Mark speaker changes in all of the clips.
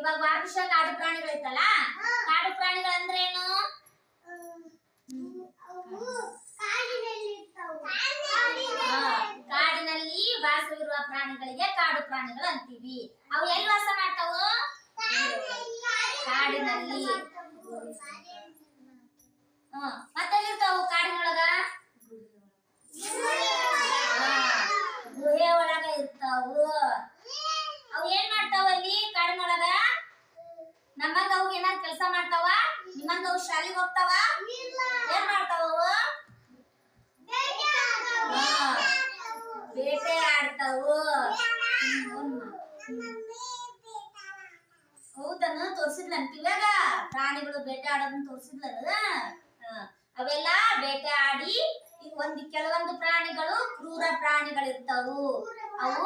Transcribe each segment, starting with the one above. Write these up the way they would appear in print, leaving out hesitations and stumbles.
Speaker 1: ಇವಾಗ ವಾರ್ಷಿಕ ಕಾಡು ಪ್ರಾಣಿಗಳಿತ್ತಲ್ಲ, ಕಾಡು ಪ್ರಾಣಿಗಳಂದ್ರೆ ಏನು? ಕಾಡಿನಲ್ಲಿ ವಾಸವಿರುವ ಪ್ರಾಣಿಗಳಿಗೆ ಕಾಡು ಪ್ರಾಣಿಗಳು ಅಂತೀವಿ. ಅವು ಎಲ್ಲಿ ವಾಸ ಮಾಡ್ತಾವು? ಕಾಡಿನಲ್ಲಿ. ಮತ್ತೆಲ್ಲಿರ್ತಾವು ಕಾಡಿನೊಳಗ? ಗುಹೆ ಒಳಗ ಇರ್ತಾವು. ಅವು ಏನ್ ಮಾಡ್ತಾವ ಅಲ್ಲಿ ಕಾಡಿನೊಳಗ? ನಮ್ಮಂಗ ಅವು ಏನಾದ್ರು ಕೆಲಸ ಮಾಡ್ತಾವ? ನಿಮ್ಮಂಗ ಅವು ಶಾಲೆಗೆ ಹೋಗ್ತಾವ? ಏನ್ ಮಾಡ್ತಾವ ಅವು? ಬೇಟೆ ಆಡ್ತಾವು. ಹೌದನ್ನು ತೋರ್ಸಿದ್ಲಂತ ಇವಾಗ ಪ್ರಾಣಿಗಳು ಬೇಟೆ ಆಡೋದನ್ನ ತೋರ್ಸಿದ್ಲಲ್ಲ. ಅವೆಲ್ಲ ಬೇಟೆ ಆಡಿ ಕೆಲವೊಂದು ಪ್ರಾಣಿಗಳು ಕ್ರೂರ ಪ್ರಾಣಿಗಳಿರ್ತಾವು. ಅವು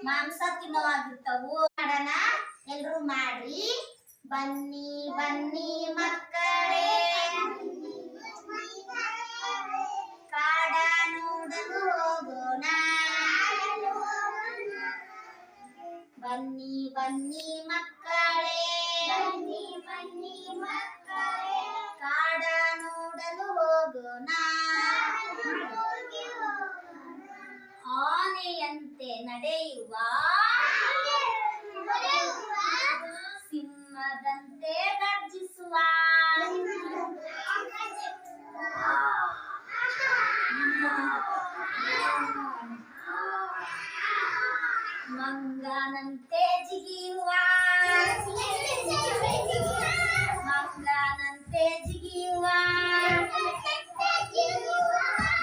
Speaker 1: ಮಾಂಸ ತಿನ್ನೋವಾಗಿರ್ತಾವು. ಮಾಡೋಣ, ಎಲ್ರು ಮಾಡ್ರಿ. ಬನ್ನಿ ಬನ್ನಿ ಮಕ್ಕಳೇ, ಕಾಡ ನೋಡಲು ಹೋಗೋಣ. ಬನ್ನಿ ಬನ್ನಿ ಮಕ್ಕಳೇ, ಕಾಡ ನೋಡಲು ಹೋಗೋಣ. ಆನೆಯಂತೆ ನಡೆಯುವ, ಸಿಂಹದಂತೆ ಗರ್ಜಿಸುವ, ಮಂಗನಂತೆ ಜಿಗಿಯುವ, ಮಂಗನಂತೆ ಜಿಗಿಯುವ.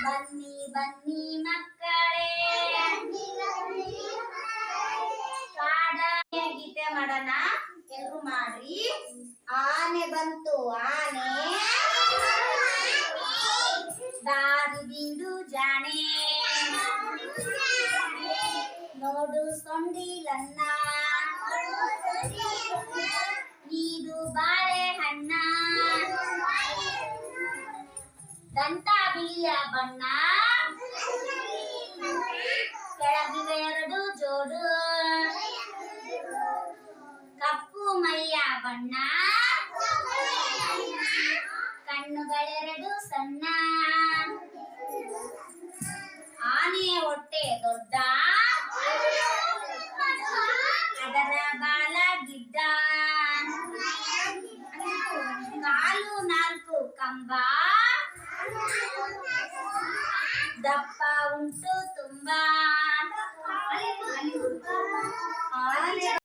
Speaker 1: ಬನ್ನಿ ಬನ್ನಿ ಮಕ್ಕಳೇ, ಕಾಡ ಗೀತೆ ಮಾಡೋಣ, ಎಲ್ರು ಮಾಡ್ರಿ. ಆನೆ ಬಂತು ಆನೆ, ದಾರಿ ಬಿಡು ಜಾಣೆ, ನೋಡು ಸೊಂಡಿಲನ್ನ, ನೀರು ಬಾಳೆಹಣ್ಣ, ದಂತ ಬಿಳಿಯ ಬಣ್ಣ, ಕೆಳಗಿವೆ ಎರಡು ಜೋಡು, ಕಪ್ಪು ಮೈಯ ಬಣ್ಣ, ಕಣ್ಣುಗಳೆರಡು ಸಣ್ಣ. ಆನೆಯ ಹೊಟ್ಟೆ ದೊಡ್ಡ, ಅದರ ಬಾಲ ಗಿಡ್ಡ, ಕಾಲು ನಾಲ್ಕು ಕಂಬ, ದಪ್ಪ ಉಂಟು ತುಂಬಾ.